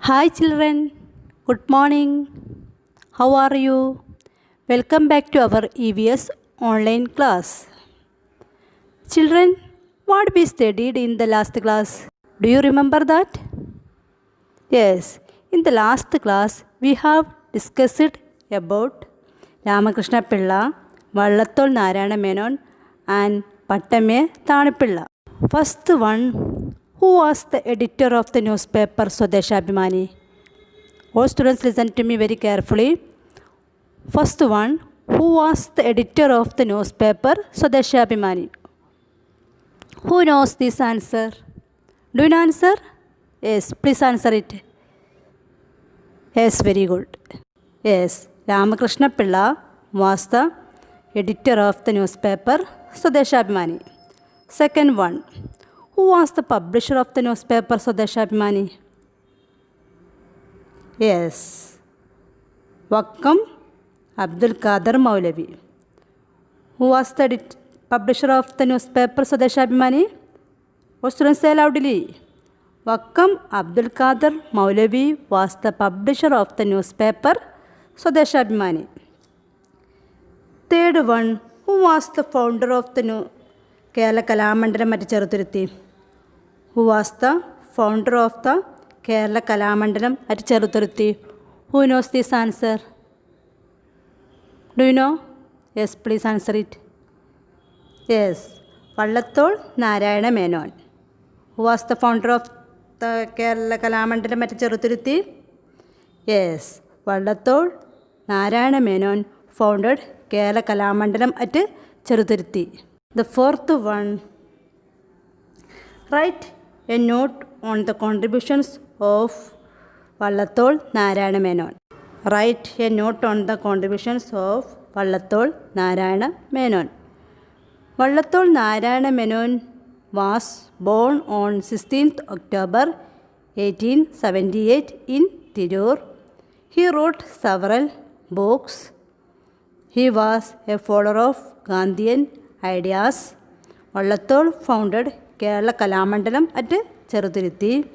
Hi children, good morning. How are you? Welcome back to our EVS online class. Children, what we studied in the last class? Do you remember that? Yes, in the last class we have discussed about Ramakrishna Pilla, Vallathol Narayana Menon and Pattame Thanipilla. First one, who was the editor of the newspaper Swadeshabhimani? All students listen to me very carefully. First one, who was the editor of the newspaper Swadeshabhimani? Who knows this answer? Do you know answer? Yes, please answer it. Yes, very good. Yes, Ramakrishna Pilla was the editor of the newspaper Swadeshabhimani. Second one, who was the publisher of the newspaper Swadeshabhimani? Yes, Vakam Abdul Qadir Maulavi. Who was the publisher of the newspaper Swadeshabhimani? What students say loudly? Vakam Abdul Qadir Maulavi was the publisher of the newspaper Swadeshabhimani. Third one, who was the founder of the Kerala Kalamandalam at Cheruthuruthy? Who was the founder of the Kerala Kalamandalam at Cheruthuruthy? Who knows this answer? Do you know? Yes, please answer it. Yes, Vallathol Narayana Menon. Who was the founder of the Kerala Kalamandalam at Cheruthuruthy? Yes, Vallathol Narayana Menon founded Kerala Kalamandalam at Cheruthuruthy. The fourth one, write a note on the contributions of Vallathol Narayana Menon. Write a note on the contributions of Vallathol Narayana Menon. Vallathol Narayana Menon was born on 16th October 1878 in Tirur. He wrote several books. He was a follower of Gandhian ideas. Vallathol founded Kerala Kalamandalam at Cheruthuruthy.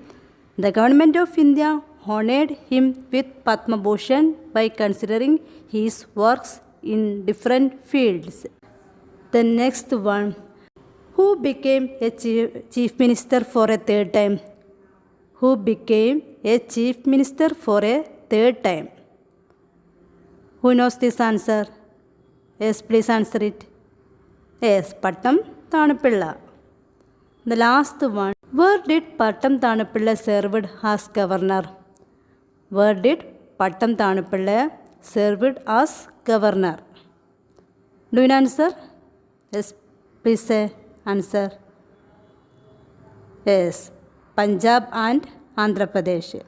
The government of India honored him with Padma Bhushan by considering his works in different fields. The next one, who became a chief minister for a third time? Who became a chief minister for a third time? Who knows this answer? Yes, please answer it. Yes, Pattam Thanipilla. The last one, where did Pattam Thanipilla served as governor? Where did Pattam Thanipilla served as governor? Do you know answer? Yes, please say answer. Yes, Punjab and Andhra Pradesh.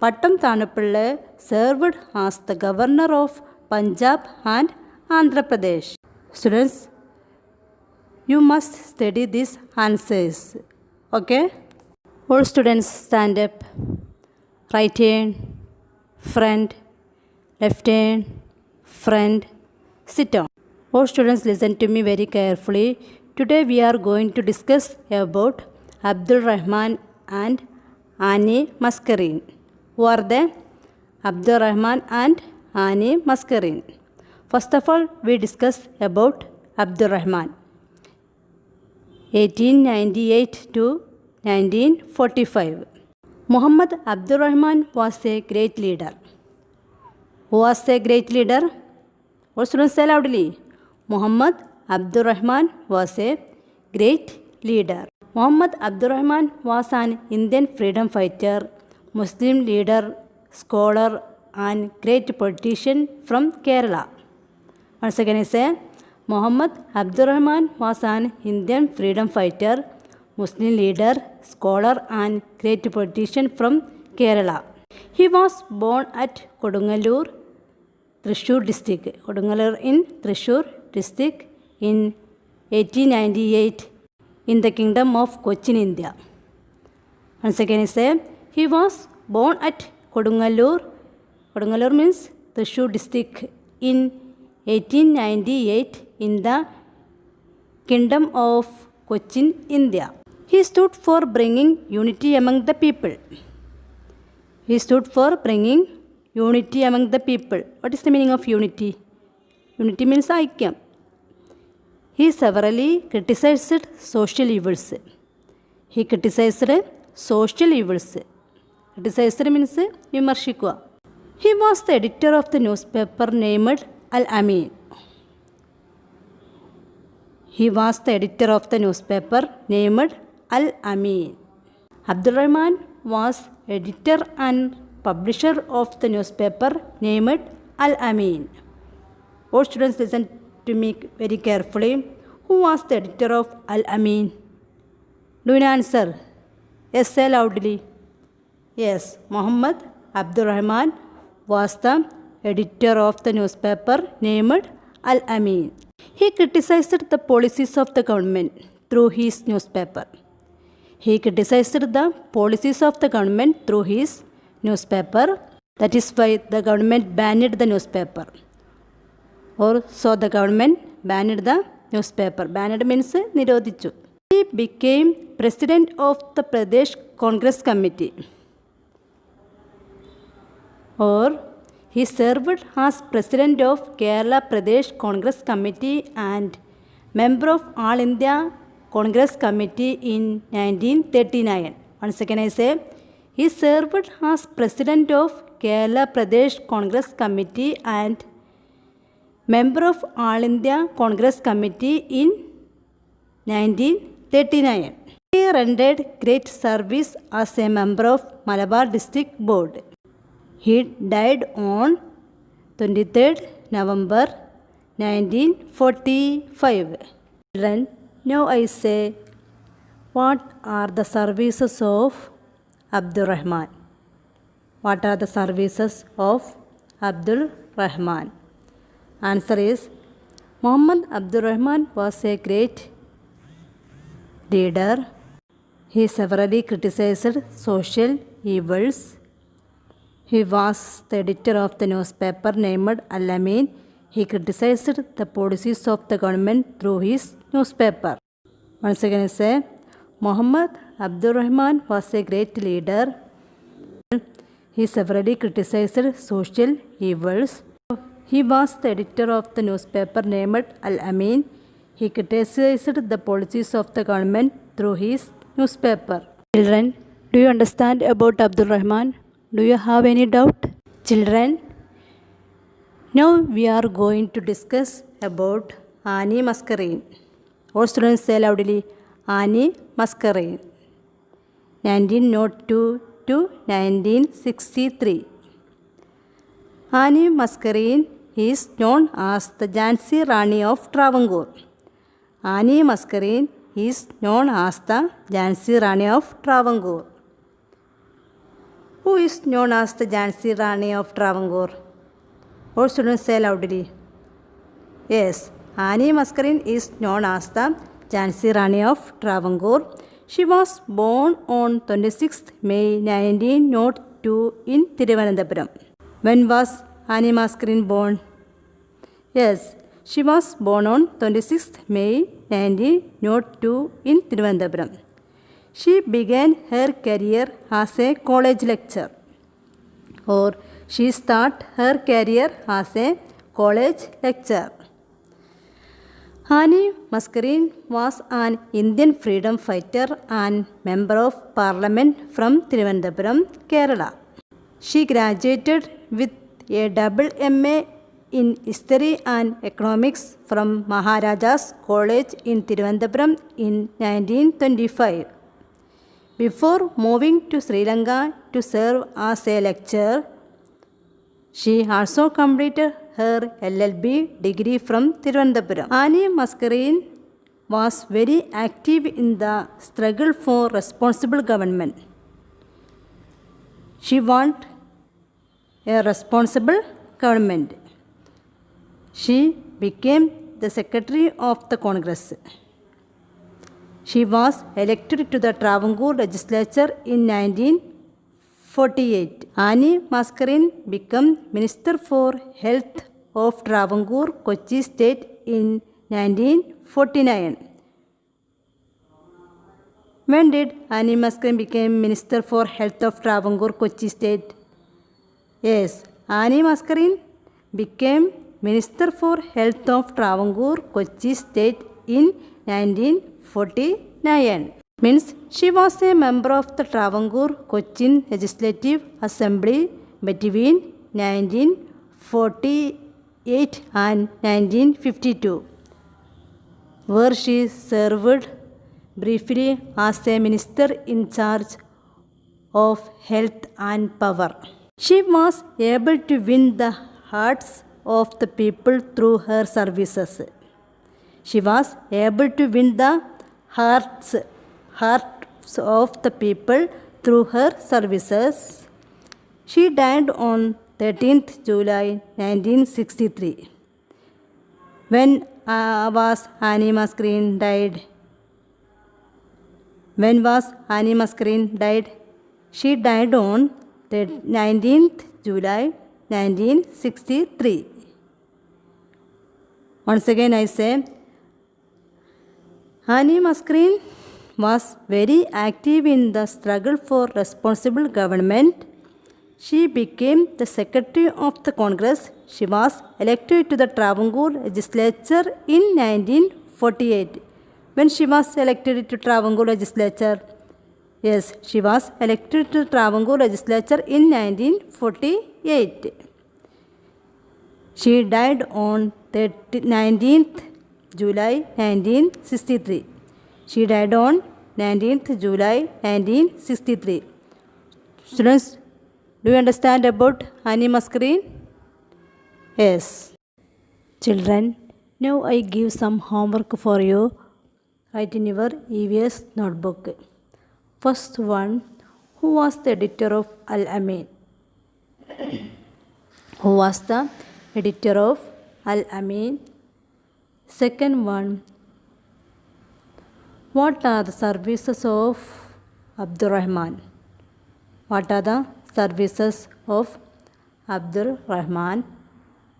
Pattam Thanipilla served as the governor of Punjab and Andhra Pradesh. Students, you must study these answers. Okay? All students stand up. Right hand, front, left hand, front, sit down. All students listen to me very carefully. Today we are going to discuss about Abdul Rahman and Ani Mascarin. Who are they? Abdul Rahman and Ani Mascarin. First of all, we discuss about Abdul Rahman. 1898 to 1945. Muhammad Abdul Rahman was a great leader. Who was a great leader? What students say loudly? Muhammad Abdul Rahman was a great leader. Muhammad Abdul Rahman was an Indian freedom fighter, Muslim leader, scholar and great politician from Kerala. Once again I say, Muhammad Abdul Rahman was an Indian freedom fighter, Muslim leader, scholar and great politician from Kerala. He was born at Kodungalur, Thrissur district. Kodungalur in Thrissur district in 1898 in the kingdom of Cochin, India. Once again I say, he was born at Kodungalur. Kodungalur means Thrissur district in 1898 in the kingdom of Cochin, India. He stood for bringing unity among the people. He stood for bringing unity among the people. What is the meaning of unity? Unity means ഐക്യം. He severally criticized social evils. He criticized social evils. Criticized means വിമർശിക്കുക. He was the editor of the newspaper named Al-Amin. He was the editor of the newspaper named Al-Amin. Abdul Rahman was editor and publisher of the newspaper named Al-Amin. All students listen to me very carefully. Who was the editor of Al-Amin? Do you answer? Yes, say loudly. Yes, Muhammad Abdul Rahman was the editor of the newspaper named Al-Amin. He criticized the policies of the government through his newspaper. He criticized the policies of the government through his newspaper. That is why the government banned the newspaper. Or so the government banned the newspaper. Banned means നിരോധിച്ചു. He became president of the Pradesh Congress Committee. Or he served as president of Kerala Pradesh Congress Committee and member of All India Congress Committee in 1939. Once again I say, he served as president of Kerala Pradesh Congress Committee and member of All India Congress Committee in 1939. He rendered great service as a member of Malabar District Board. He died on 23rd November 1945. Children, now I say, what are the services of Abdul Rahman? What are the services of Abdul Rahman? Answer is, Muhammad Abdul Rahman was a great leader. He severally criticized social evils. He was the editor of the newspaper named Al-Amin. He criticized the policies of the government through his newspaper. Once again I say, Muhammad Abdul Rahman was a great leader. He severally criticized social evils. He was the editor of the newspaper named Al-Amin. He criticized the policies of the government through his newspaper. Children, do you understand about Abdul Rahman? Do you have any doubt? Children, now we are going to discuss about Ani Mascarein. All students say loudly, Ani Mascarein. 1902 to 1963. Ani Mascarein is known as the Jhansi Rani of Travancore. Ani Mascarein is known as the Jhansi Rani of Travancore. Who is known as the Jhansi Rani of Travancore? All students say loudly. Yes, Ani Mascarein is known as the Jhansi Rani of Travancore. She was born on 26th May 1902 in Thiruvananthapuram. When was Ani Mascarein born? Yes, she was born on 26th May 1902 in Thiruvananthapuram. She began her career as a college lecturer, or she started her career as a college lecturer. Ani Mascarein was an Indian freedom fighter and member of parliament from Thiruvananthapuram, Kerala. She graduated with a double MA in History and Economics from Maharaja's College in Thiruvananthapuram in 1925. Before moving to Sri Lanka to serve as a lecturer, she also completed her LLB degree from Thiruvananthapuram. Ani Mascarein was very active in the struggle for responsible government. She wanted a responsible government. She became the secretary of the Congress. She was elected to the Travancore legislature in 1948. Ani Mascarein became Minister for Health of Travancore, Kochi State in 1949. When did Annie Mascarin become Minister for Health of Travancore, Kochi State? Yes, Annie Mascarin became Minister for Health of Travancore, Kochi State in 1949. Means she was a member of the Travancore Cochin Legislative Assembly between 1948 and 1952, where she served briefly as a minister in charge of health and power. She was able to win the hearts of the people through her services. She was able to win the hearts of the people through her services. She died on 13th July 1963. When was Annie Mascarin died? When was Annie Mascarin died? She died on 19th July 1963. Once again I say, Annie Mascarin was very active in the struggle for responsible government. She became the Secretary of the Congress. She was elected to the Travancore legislature in 1948. When she was elected to Travancore legislature? Yes, she was elected to Travancore legislature in 1948. She died on 19th July 1963. She died on 19th July 1963. Students, do you understand about Annie Mascarin? Yes. Children, now I give some homework for you. Write in your EVS notebook. First one, who was the editor of Al-Amin? Who was the editor of Al-Amin? Second one, what are the services of Abdur Rahman? What are the services of Abdur Rahman?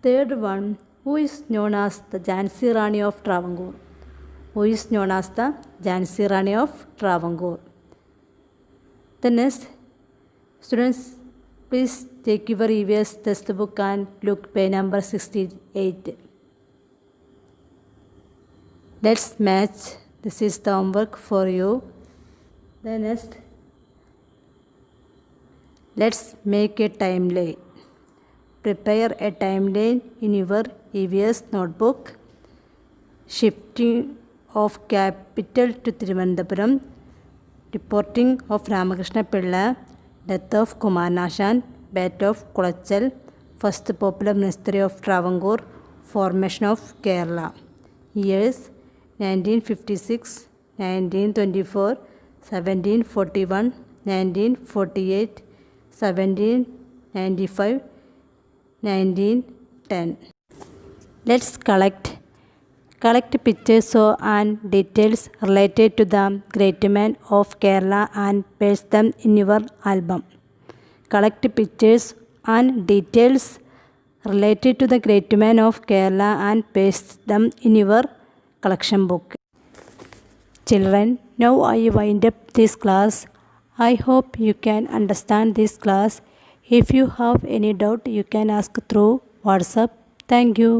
Third one, who is known as the Jhansi Rani of Travancore? Who is known as the Jhansi Rani of Travancore? The next, students, please take your EVS textbook and look page number 68. Let's match. This is the homework for you. The next, let's make a timeline. Prepare a timeline in your EVS notebook. Shifting of capital to Thiruvananthapuram, deporting of Ramakrishna Pilla, death of Kumaranashan, battle of Kulachal, first popular ministry of Travancore, formation of Kerala. Years 1956, 1924, 1741, 1948, 1795, 1910. Let's collect pictures and details related to the great men of Kerala and paste them in your album. Collect pictures and details related to the great men of Kerala and paste them in your collection book. Children, now I wind up this class. I hope you can understand this class. If you have any doubt, you can ask through WhatsApp. Thank you.